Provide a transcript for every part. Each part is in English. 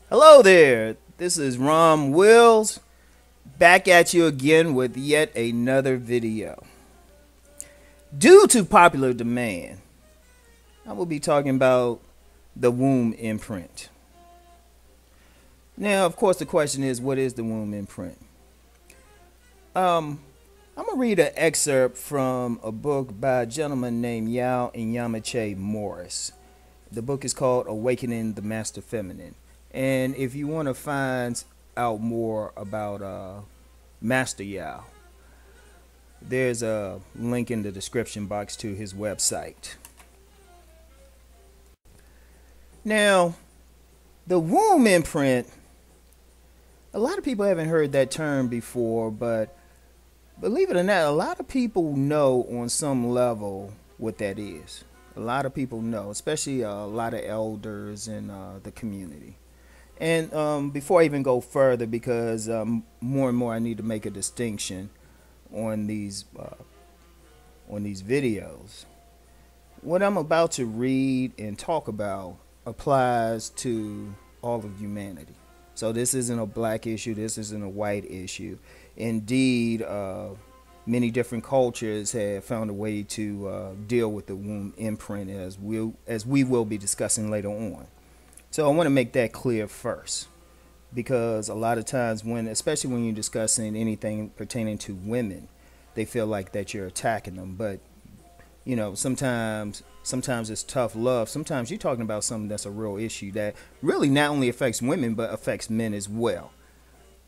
Hello there, this is Rom Wills, back at you again with yet another video. Due to popular demand, I will be talking about the Womb Imprint. Now, of course, the question is, what is the Womb Imprint? I'm going to read an excerpt from a book by a gentleman named Yao and Nyamekye Morris. The book is called Awakening the Master Feminine. And if you want to find out more about Master Yao, there's a link in the description box to his website. Now, the Womb Imprint, a lot of people haven't heard that term before, but believe it or not, a lot of people know on some level what that is. A lot of people know, especially a lot of elders in the community. And before I even go further, because more and more I need to make a distinction on these videos, what I'm about to read and talk about applies to all of humanity. So this isn't a black issue, this isn't a white issue. Indeed, many different cultures have found a way to deal with the womb imprint, as we will be discussing later on. So I want to make that clear first, because a lot of times especially when you're discussing anything pertaining to women, they feel like that you're attacking them. But you know, sometimes it's tough love. Sometimes you're talking about something that's a real issue that really not only affects women but affects men as well.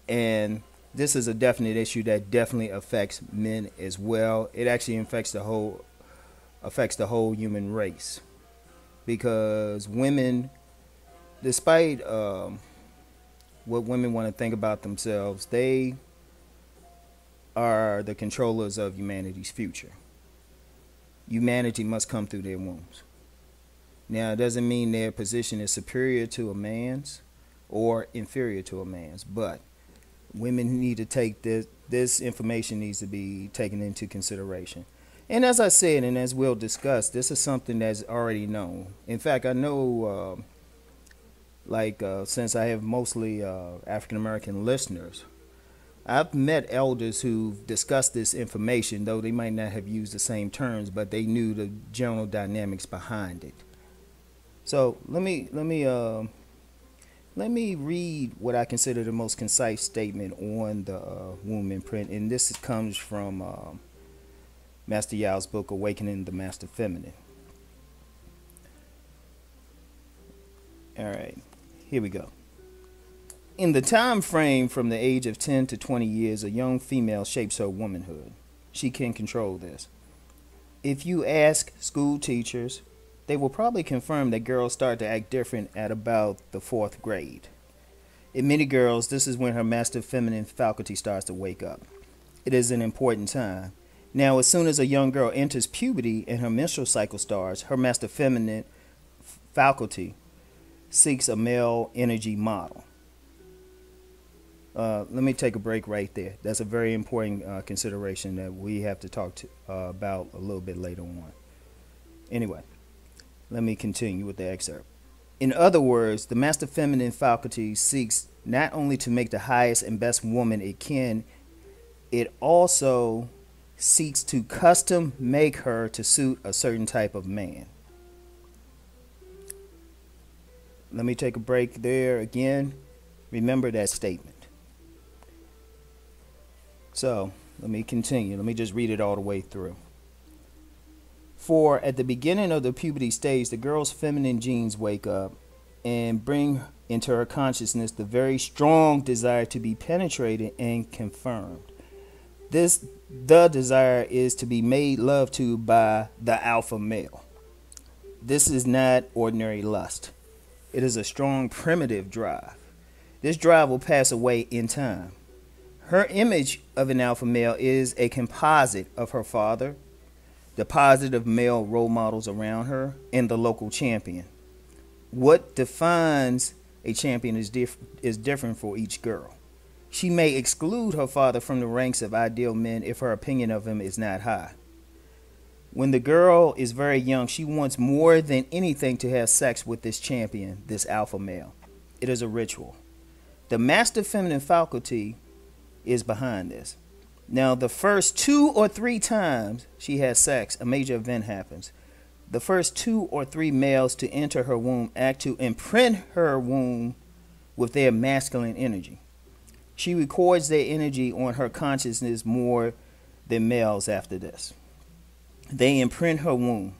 And this is a definite issue that definitely affects men as well. It actually affects the whole human race, because women, despite what women want to think about themselves, they are the controllers of humanity's future. Humanity must come through their wombs. Now, it doesn't mean their position is superior to a man's or inferior to a man's, but women need to take this information needs to be taken into consideration. And as I said, and as we'll discuss, this is something that's already known. In fact, I know since I have mostly African American listeners, I've met elders who've discussed this information, though they might not have used the same terms, but they knew the general dynamics behind it. So let me read what I consider the most concise statement on the Womb Imprint, and this comes from Master Yao's book, Awakening the Master Feminine. All right. Here we go. In the time frame from the age of 10 to 20 years, a young female shapes her womanhood. She can control this. If you ask school teachers, they will probably confirm that girls start to act different at about the 4th grade. In many girls, this is when her master feminine faculty starts to wake up. It is an important time. Now, as soon as a young girl enters puberty and her menstrual cycle starts, her master feminine faculty seeks a male energy model. Let me take a break right there. That's a very important consideration that we have to talk about a little bit later on. Anyway, let me continue with the excerpt. In other words, the master feminine faculty seeks not only to make the highest and best woman it can, it also seeks to custom make her to suit a certain type of man. Let me take a break there again. Remember that statement. So, let me continue. Let me just read it all the way through. For at the beginning of the puberty stage, the girl's feminine genes wake up and bring into her consciousness the very strong desire to be penetrated and confirmed. The desire is to be made love to by the alpha male. This is not ordinary lust. It is a strong primitive drive. This drive will pass away in time. Her image of an alpha male is a composite of her father, the positive male role models around her, and the local champion. What defines a champion is different for each girl. She may exclude her father from the ranks of ideal men if her opinion of him is not high. When the girl is very young, she wants more than anything to have sex with this champion, this alpha male. It is a ritual. The master feminine faculty is behind this. Now, the first 2 or 3 times she has sex, a major event happens. The first 2 or 3 males to enter her womb act to imprint her womb with their masculine energy. She records their energy on her consciousness more than males after this. They imprint her womb.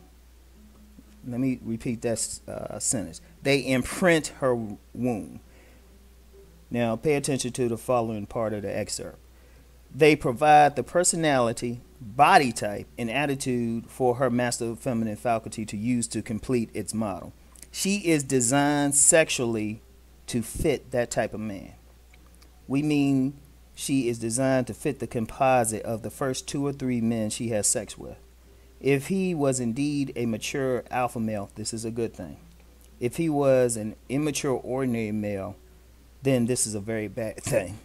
Let me repeat that sentence. They imprint her womb. Now, pay attention to the following part of the excerpt. They provide the personality, body type, and attitude for her master feminine faculty to use to complete its model. She is designed sexually to fit that type of man. We mean she is designed to fit the composite of the first 2 or 3 men she has sex with. If he was indeed a mature alpha male, this is a good thing. If he was an immature ordinary male, then this is a very bad thing.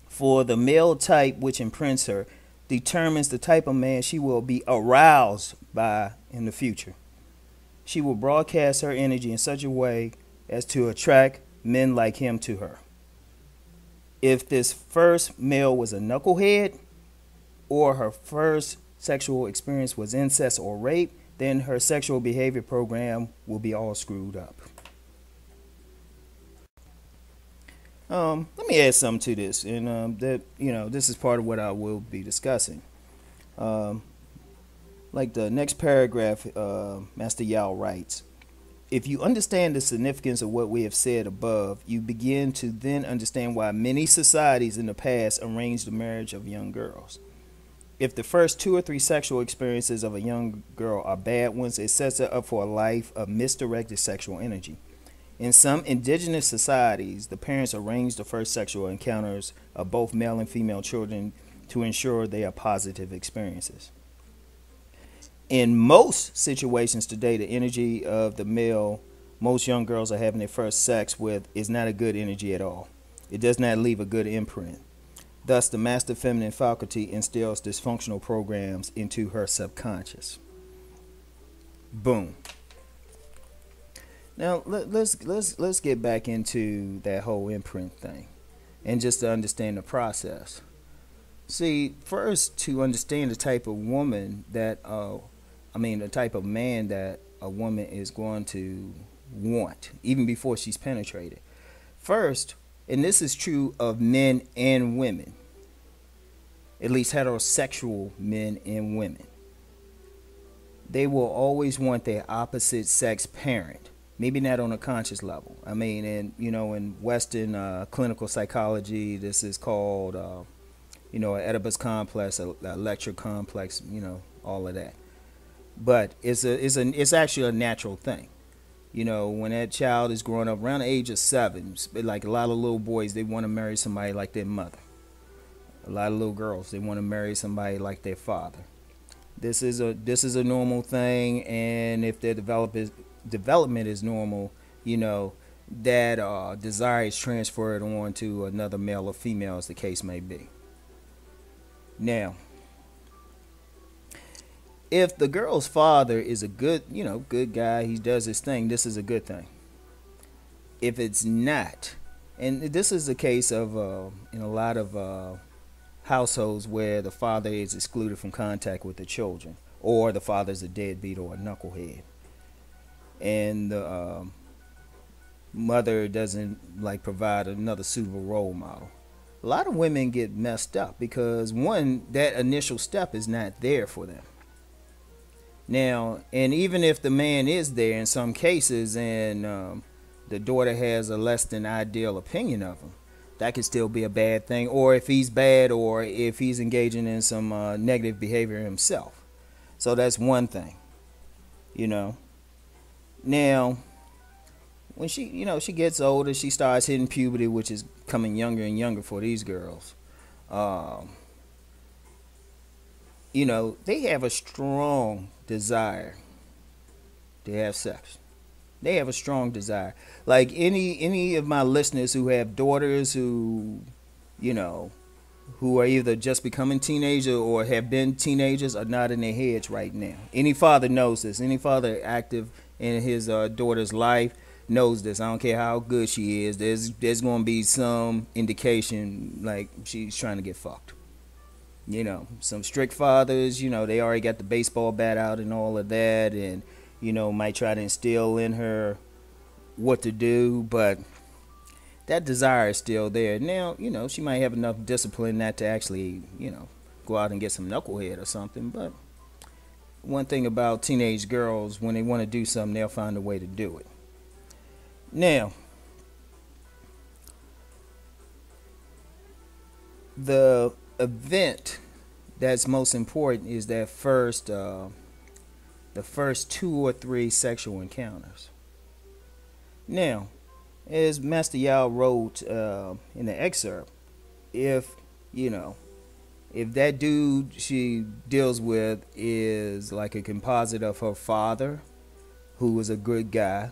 For the male type which imprints her determines the type of man she will be aroused by in the future. She will broadcast her energy in such a way as to attract men like him to her. If this first male was a knucklehead, or her first sexual experience was incest or rape, then her sexual behavior program will be all screwed up. Let me add something to this, and this is part of what I will be discussing. Like the next paragraph, Master Yao writes, if you understand the significance of what we have said above, you begin to then understand why many societies in the past arranged the marriage of young girls. If the first 2 or 3 sexual experiences of a young girl are bad ones, it sets her up for a life of misdirected sexual energy. In some indigenous societies, the parents arrange the first sexual encounters of both male and female children to ensure they are positive experiences. In most situations today, the energy of the male most young girls are having their first sex with is not a good energy at all. It does not leave a good imprint. Thus, the master feminine faculty instills dysfunctional programs into her subconscious. Boom. Now let's get back into that whole imprint thing, and just to understand the process. See, first, to understand the type of woman that, the type of man that a woman is going to want, even before she's penetrated. First, and this is true of men and women, at least heterosexual men and women, they will always want their opposite sex parent. Maybe not on a conscious level. In Western clinical psychology, this is called, an Oedipus complex, a lecture complex, all of that. But it's actually a natural thing. When that child is growing up around the age of 7, like a lot of little boys, they want to marry somebody like their mother. A lot of little girls, they want to marry somebody like their father. This is a normal thing, and if their development is normal, that desire is transferred on to another male or female, as the case may be. Now, if the girl's father is a good guy, he does his thing, this is a good thing. If it's not, and this is the case of in a lot of households where the father is excluded from contact with the children, or the father's a deadbeat or a knucklehead, and the mother doesn't provide another suitable role model. A lot of women get messed up because, one, that initial step is not there for them. Now, and even if the man is there in some cases, and the daughter has a less than ideal opinion of him, that could still be a bad thing. Or if he's bad, or if he's engaging in some negative behavior himself. So that's one thing, Now, when she gets older, she starts hitting puberty, which is coming younger and younger for these girls. They have a strong desire to have sex. They have a strong desire. Like any of my listeners who have daughters who are either just becoming teenagers or have been teenagers are nodding their heads right now. Any father knows this. Any father active in his daughter's life, knows this. I don't care how good she is. There's going to be some indication like she's trying to get fucked. You know, some strict fathers, you know, they already got the baseball bat out and all of that, and, you know, might try to instill in her what to do, but that desire is still there. Now, you know, she might have enough discipline not to actually, you know, go out and get some knucklehead or something, but one thing about teenage girls, when they want to do something, they'll find a way to do it. Now, the event that's most important is that the first 2 or 3 sexual encounters. Now, as Master Yao wrote in the excerpt, if that dude she deals with is like a composite of her father, who was a good guy,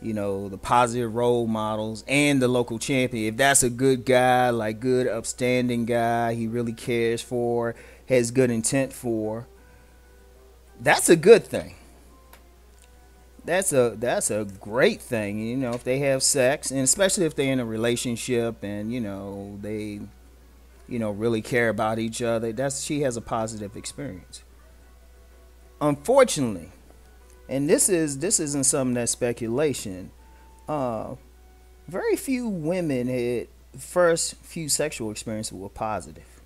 you know, the positive role models, and the local champion. If that's a good guy, like good upstanding guy, he really cares for, has good intent for, that's a good thing. That's a great thing, you know, if they have sex, and especially if they're in a relationship and, you know, they, you know, really care about each other. She has a positive experience. Unfortunately, and this isn't something that's speculation, very few women had first few sexual experiences were positive.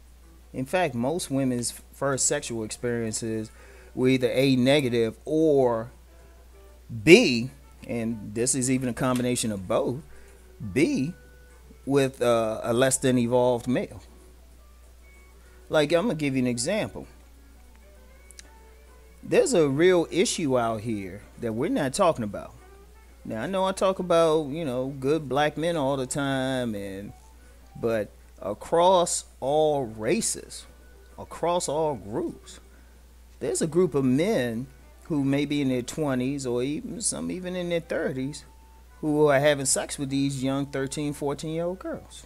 In fact, most women's first sexual experiences were either A, negative, or B, and this is even a combination of both, B, with a less than evolved male. Like, I'm going to give you an example. There's a real issue out here that we're not talking about. Now, I know I talk about, you know, good black men all the time, but across all races, across all groups, there's a group of men who may be in their 20s or even in their 30s who are having sex with these young 13, 14-year-old girls.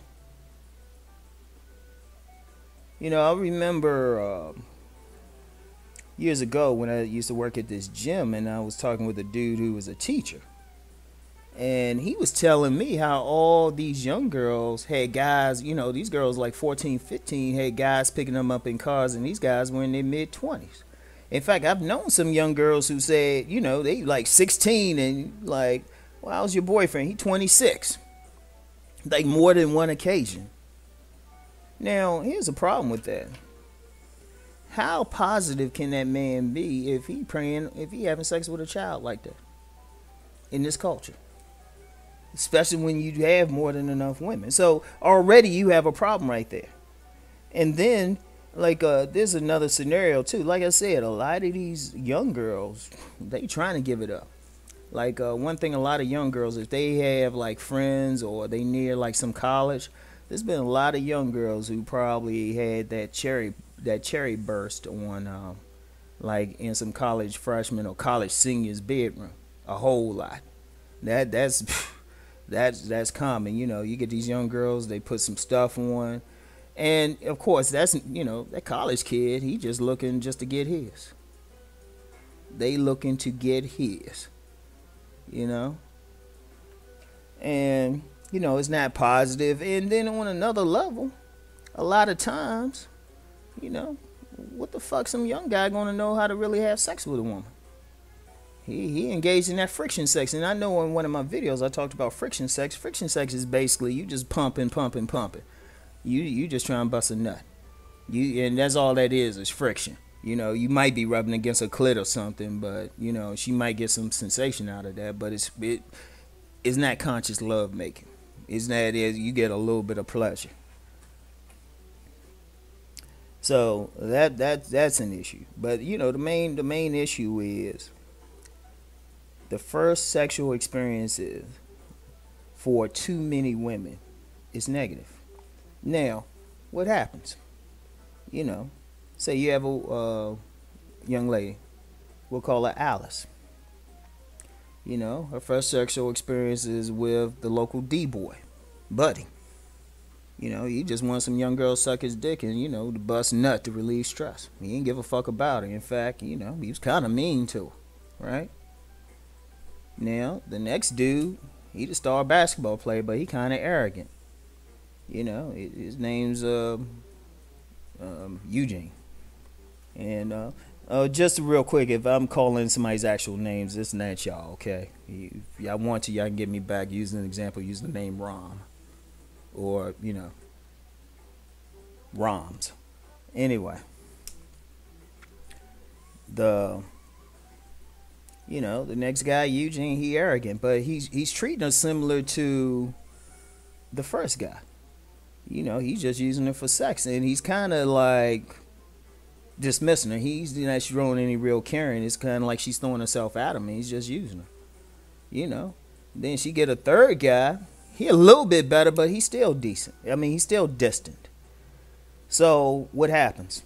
You know, I remember years ago when I used to work at this gym, and I was talking with a dude who was a teacher. And he was telling me how all these young girls had guys, you know, these girls like 14, 15 had guys picking them up in cars, and these guys were in their mid-20s. In fact, I've known some young girls who said, you know, they like 16 and like, well, how's your boyfriend? He 26. Like more than one occasion. Now, here's a problem with that. How positive can that man be if he having sex with a child like that in this culture? Especially when you have more than enough women. So already you have a problem right there. And then, like, there's another scenario too. Like I said, a lot of these young girls, they trying to give it up. Like, one thing a lot of young girls, if they have like friends or they near like some college, there's been a lot of young girls who probably had that cherry burst on like in some college freshman or college senior's bedroom. A whole lot. That's common. You know, you get these young girls, they put some stuff on, and of course that's, you know, that college kid, he just looking just to get his. They looking to get his, you know, and you know, it's not positive. And then on another level, a lot of times, you know, what the fuck some young guy gonna know how to really have sex with a woman? He engaged in that friction sex. And I know in one of my videos I talked about friction sex. Friction sex is basically you just pumping. You just try and bust a nut. And that's all that is friction. You know, you might be rubbing against a clit or something, but you know, she might get some sensation out of that, but it's not conscious love making. It's not, you get a little bit of pleasure. So that's an issue. But you know, the main issue is the first sexual experiences for too many women is negative. Now, what happens? You know, say you have a young lady, we'll call her Alice. You know, her first sexual experience is with the local D-boy, Buddy. You know, he just wants some young girl to suck his dick and, you know, to bust nut to relieve stress. He didn't give a fuck about her. In fact, you know, he was kind of mean to her, right? Now, the next dude, he the star basketball player, but he kind of arrogant. You know, his name's Eugene. And just real quick, if I'm calling somebody's actual names, it's not y'all, okay? If y'all want to, y'all can get me back using an example, using the name Rom. Or, you know, Roms. Anyway. The next guy, Eugene, he arrogant, but he's treating her similar to the first guy. You know, he's just using her for sex, and he's kind of like dismissing her. He's not showing any real caring. It's kind of like she's throwing herself at him, and he's just using her. You know, then she get a third guy. He a little bit better, but he's still decent. I mean, he's still distant. So what happens?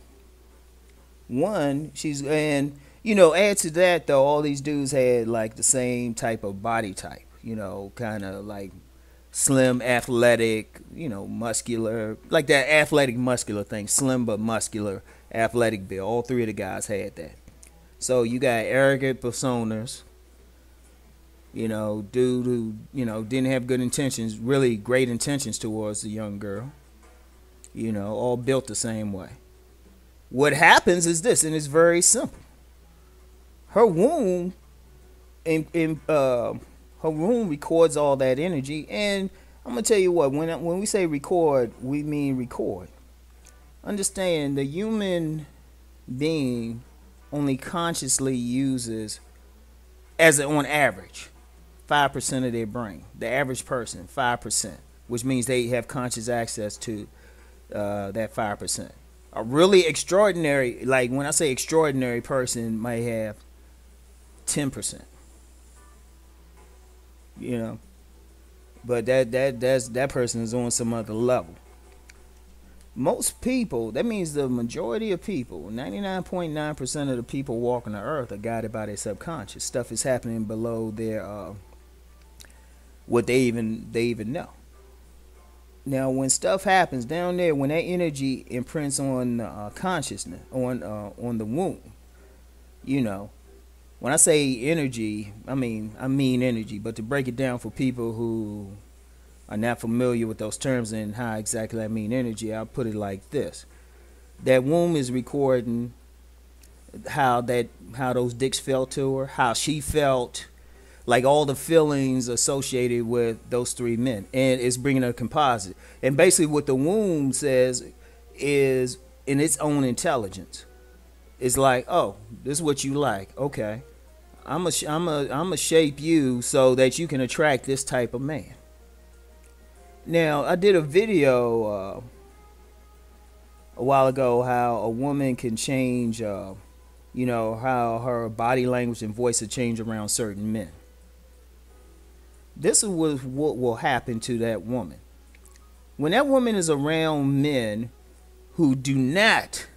One, add to that though, all these dudes had like the same type of body type, kind of like slim, athletic, muscular, like that athletic muscular thing, slim but muscular, athletic build. All three of the guys had that. So you got arrogant personas, dude who, didn't have good intentions, really great intentions towards the young girl, all built the same way. What happens is this, and it's very simple. Her womb, her womb records all that energy, and I'm gonna tell you what. When we say record, we mean record. Understand, the human being only consciously uses, on average, 5% of their brain. The average person, 5%, which means they have conscious access to that 5%. A really extraordinary, like when I say extraordinary person, might have 10%. But that person is on some other level. Most people, that means the majority of people, 99.9% of the people walking the earth are guided by their subconscious. Stuff is happening below their what they even know. Now, when stuff happens down there, when that energy imprints on consciousness, on the womb, when I say energy, I mean energy. But to break it down for people who are not familiar with those terms and how exactly I mean energy, I'll put it like this: that womb is recording how those dicks felt to her, how she felt. Like all the feelings associated with those three men, and it's bringing a composite. And basically, what the womb says is, in its own intelligence, it's like, oh, this is what you like. Okay, I'm a shape you so that you can attract this type of man. Now, I did a video a while ago how a woman can change, how her body language and voice will change around certain men. This is what will happen to that woman. When that woman is around men who do not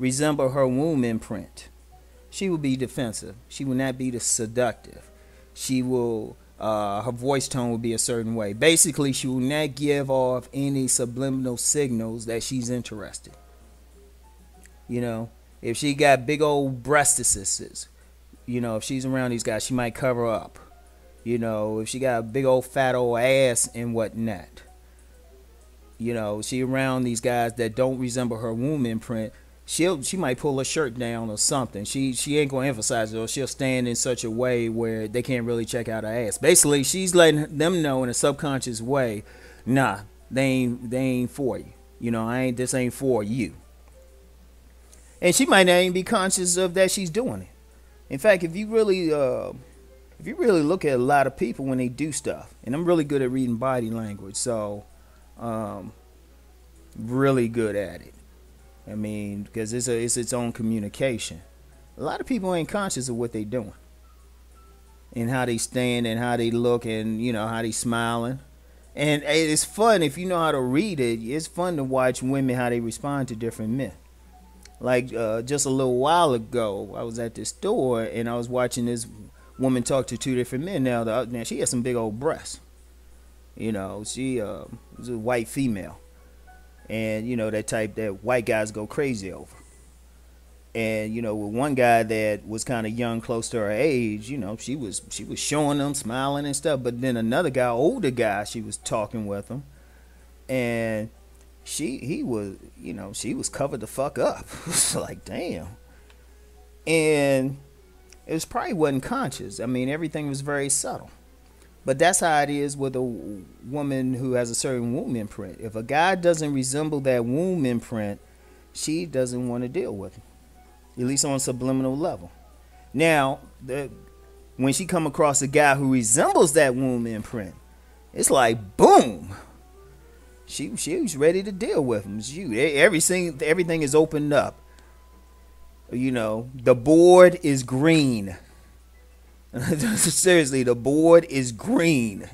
resemble her womb imprint, she will be defensive. She will not be seductive. She will, her voice tone will be a certain way. Basically, she will not give off any subliminal signals that she's interested. If she got big old breastises, if she's around these guys, she might cover up. If she got a big old fat old ass and whatnot. She around these guys that don't resemble her womb imprint, she might pull her shirt down or something. She ain't gonna emphasize it, or she'll stand in such a way where they can't really check out her ass. Basically, she's letting them know in a subconscious way, nah, they ain't for you. This ain't for you. And she might not even be conscious of that she's doing it. In fact, if you really look at a lot of people when they do stuff, and I'm really good at reading body language, so really good at it. I mean, because it's its own communication. A lot of people ain't conscious of what they doing, and how they stand, and how they look, and how they smiling. And it's fun if you know how to read it. It's fun to watch women how they respond to different men. Like just a little while ago, I was at this store and I was watching this woman talk to two different men. Now she has some big old breasts. She was a white female, and that type that white guys go crazy over. And with one guy that was kind of young, close to her age, she was showing them, smiling and stuff. But then another guy, older guy, she was talking with him, and he was, she was covered the fuck up. It's like, damn. And it was probably wasn't conscious. I mean, everything was very subtle. But that's how it is with a woman who has a certain womb imprint. If a guy doesn't resemble that womb imprint, she doesn't want to deal with him, at least on a subliminal level. Now, when she come across a guy who resembles that womb imprint, it's like, boom. She's ready to deal with him. Everything is opened up. The board is green. Seriously, the board is green.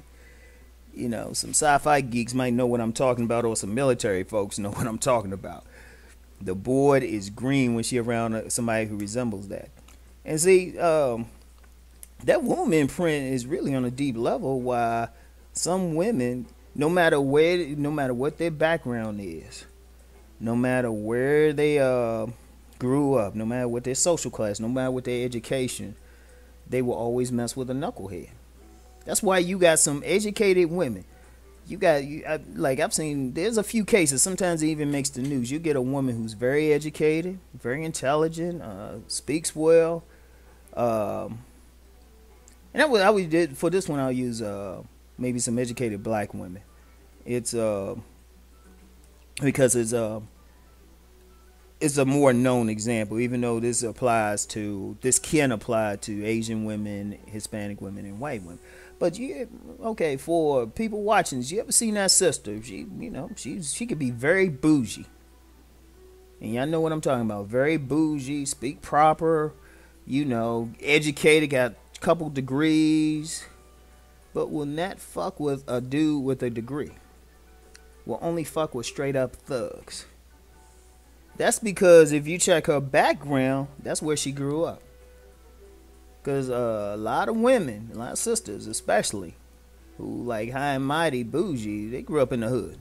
Some sci-fi geeks might know what I'm talking about, or some military folks know what I'm talking about. The board is green when she around somebody who resembles that. And see, that womb imprint is really on a deep level. Why some women, no matter what their background is, no matter where they grew up, no matter what their social class, no matter what their education, they will always mess with a knucklehead. That's why you got some educated women. I've seen, there's a few cases, sometimes it even makes the news. You get a woman who's very educated, very intelligent, speaks well. And I would did for this one, I'll use maybe some educated black women. It's because it's a more known example, even though this can apply to Asian women, Hispanic women, and white women. But for people watching, you ever seen that sister? She could be very bougie, and y'all know what I'm talking about. Very bougie, speak proper, educated, got a couple degrees, but will not fuck with a dude with a degree. Will only fuck with straight up thugs. That's because if you check her background, that's where she grew up. Because a lot of women, a lot of sisters especially, who like high and mighty, bougie, they grew up in the hood.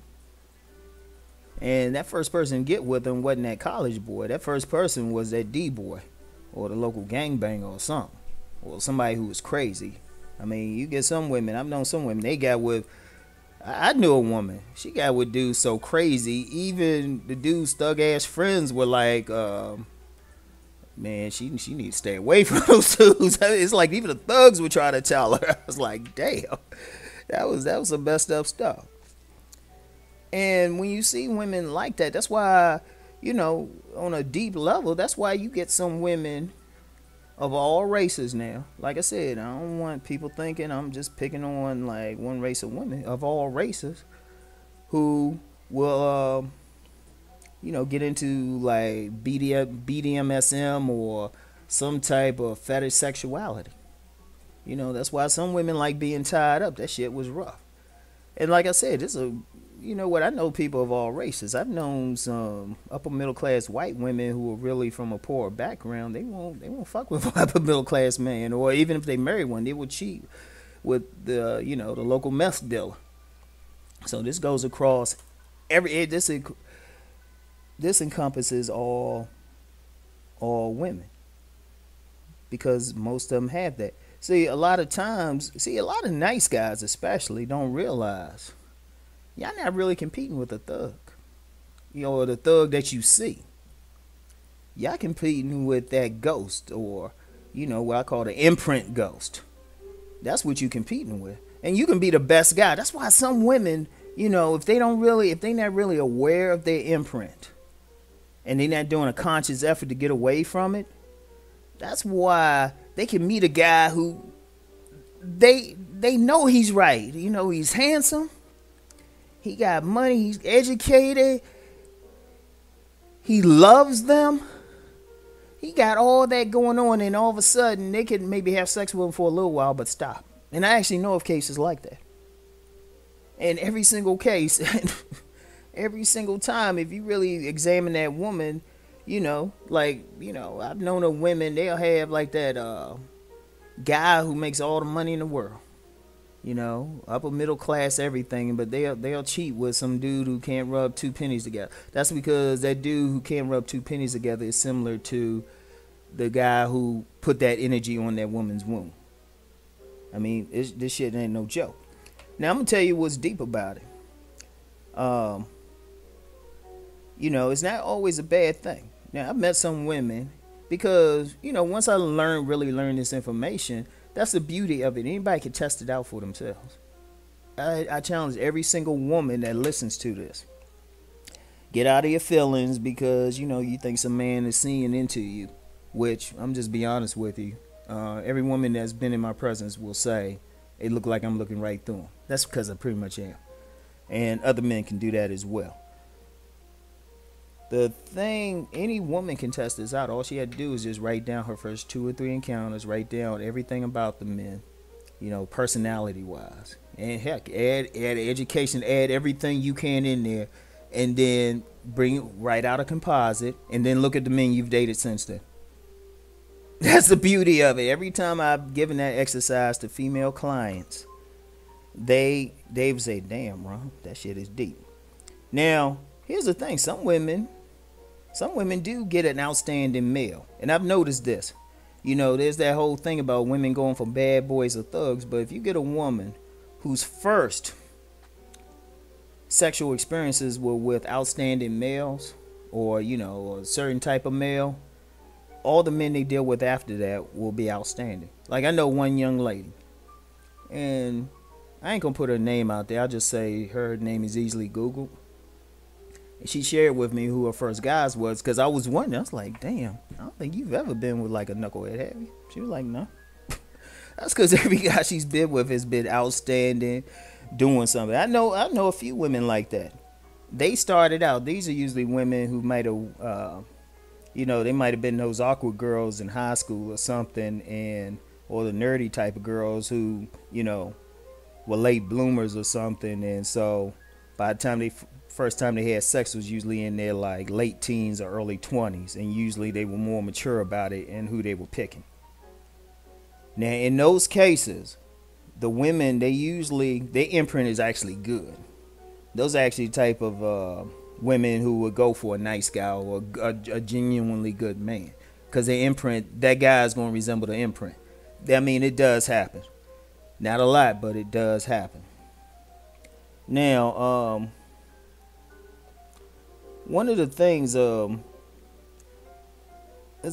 And that first person to get with them wasn't that college boy. That first person was that D-boy or the local gangbanger or something. Or somebody who was crazy. I mean, you get some women, I've known some women, they got with... I knew a woman. She got with dudes so crazy. Even the dude's thug ass friends were like, man, she needs to stay away from those dudes. It's like even the thugs would try to tell her. I was like, damn, that was some messed up stuff. And when you see women like that, that's why, on a deep level, that's why you get some women of all races now. Like I said, I don't want people thinking I'm just picking on like one race of women. Of all races, who will get into like BDMSM or some type of fetish sexuality. That's why some women like being tied up. That shit was rough. And like I said, I know people of all races. I've known some upper middle class white women who are really from a poor background. They won't fuck with an upper middle class man, or even if they marry one, they would cheat with the the local meth dealer. So this goes across this encompasses all women, because most of them have that. A lot of nice guys especially don't realize y'all not really competing with a thug, or the thug that you see. Y'all competing with that ghost, or what I call the imprint ghost. That's what you competing with, and you can be the best guy. That's why some women, if they're not really aware of their imprint, and they're not doing a conscious effort to get away from it, that's why they can meet a guy who they know he's right. He's handsome. He got money. He's educated. He loves them. He got all that going on, and all of a sudden they could maybe have sex with him for a little while, but stop. And I actually know of cases like that. And every single case, every single time, if you really examine that woman, I've known of women, they'll have like that guy who makes all the money in the world. You know, upper middle class everything, but they'll cheat with some dude who can't rub two pennies together. That's because that dude who can't rub two pennies together is similar to the guy who put that energy on that woman's womb. I mean, this shit ain't no joke. Now I'm gonna tell you what's deep about it. You know, it's not always a bad thing. Now I've met some women because, you know, once I really learned this information, that's the beauty of it. Anybody can test it out for themselves. I challenge every single woman that listens to this. Get out of your feelings because, you know, you think some man is seeing into you, which I'm just be honest with you. Every woman that's been in my presence will say, it look like I'm looking right through them. That's because I pretty much am. And other men can do that as well. The thing, any woman can test this out. All she had to do is just write down her first 2 or 3 encounters, write down everything about the men, you know, personality wise. And heck, add education, add everything you can in there, and then write out a composite, and then look at the men you've dated since then. That's the beauty of it. Every time I've given that exercise to female clients, they've said, damn, Ron, that shit is deep. Now, here's the thing. Some women do get an outstanding male. And I've noticed this. You know, there's that whole thing about women going for bad boys or thugs. But if you get a woman whose first sexual experiences were with outstanding males, or, you know, a certain type of male, all the men they deal with after that will be outstanding. Like, I know one young lady, and I ain't gonna put her name out there. I'll just say her name is easily Googled. She shared with me who her first guys was, because I was wondering. I was like, damn, I don't think you've ever been with like a knucklehead, have you? She was like, no. That's because every guy she's been with has been outstanding, doing something. I know a few women like that. They started out, these are usually women who might have, you know, they might have been those awkward girls in high school or something, or the nerdy type of girls who, you know, were late bloomers or something. And so by the time first time they had sex was usually in their like late teens or early 20s, and usually they were more mature about it and who they were picking. Now in those cases, the women, their imprint is actually good. Those are actually the type of women who would go for a nice guy or a genuinely good man, because their imprint, that guy is going to resemble the imprint. I mean, it does happen. Not a lot, but it does happen. Now, one of the things, there's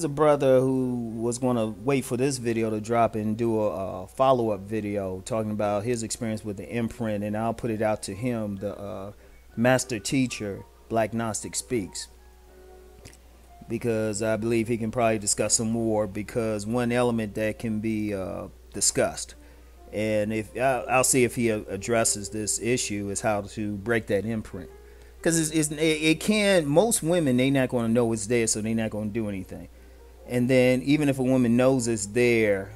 a brother who was going to wait for this video to drop and do a follow-up video talking about his experience with the imprint, and I'll put it out to him, the master teacher, Black Gnostic Speaks, because I believe he can probably discuss some more, because one element that can be discussed, and if I'll see if he addresses this issue, is how to break that imprint. Because it can, most women, they're not going to know it's there, so they're not going to do anything. And then even if a woman knows it's there,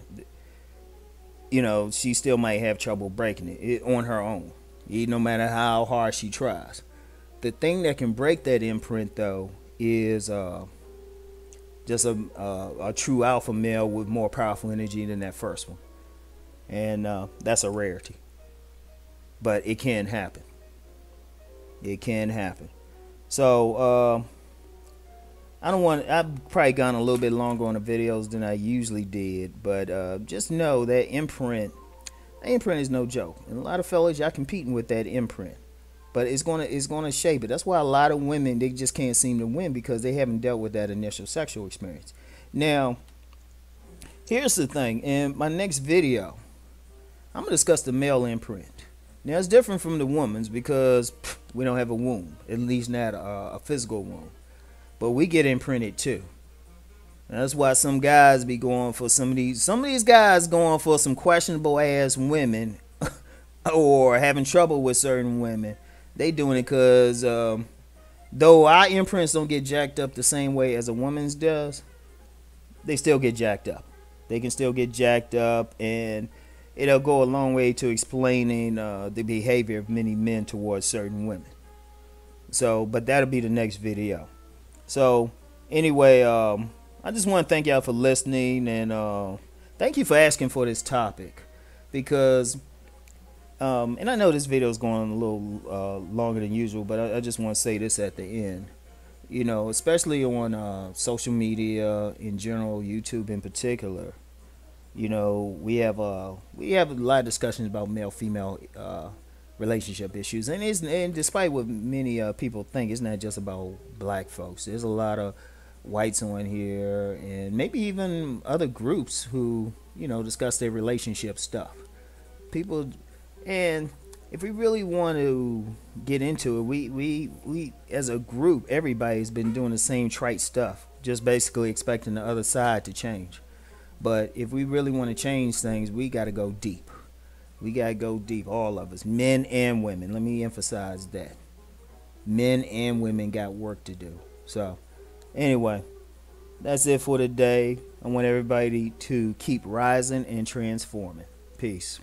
you know, she still might have trouble breaking it on her own, no matter how hard she tries. The thing that can break that imprint, though, is just a true alpha male with more powerful energy than that first one. And that's a rarity. But it can happen. It can happen. So I've probably gone a little bit longer on the videos than I usually did, but just know that imprint is no joke, and a lot of fellas, y'all competing with that imprint, but it's gonna shape it. That's why a lot of women, they just can't seem to win, because they haven't dealt with that initial sexual experience. Now, here's the thing. In my next video, I'm gonna discuss the male imprint. Now, it's different from the woman's because we don't have a womb, at least not a physical womb. But we get imprinted too. And that's why some guys be going for some of these guys going for some questionable ass women or having trouble with certain women. They doing it because though our imprints don't get jacked up the same way as a woman's does, they still get jacked up. They can still get jacked up, and it'll go a long way to explaining the behavior of many men towards certain women. So, but that'll be the next video. So, anyway, I just want to thank y'all for listening, and thank you for asking for this topic, because And I know this video is going a little longer than usual, but I just want to say this at the end. You know, especially on social media in general, YouTube in particular. You know, we have a lot of discussions about male female relationship issues, and despite what many people think, it's not just about black folks. There's a lot of whites on here, and maybe even other groups who discuss their relationship stuff. People, and if we really want to get into it, we as a group, everybody's been doing the same trite stuff, just basically expecting the other side to change. But if we really want to change things, we got to go deep. We got to go deep, all of us, men and women. Let me emphasize that. Men and women got work to do. So, anyway, that's it for today. I want everybody to keep rising and transforming. Peace.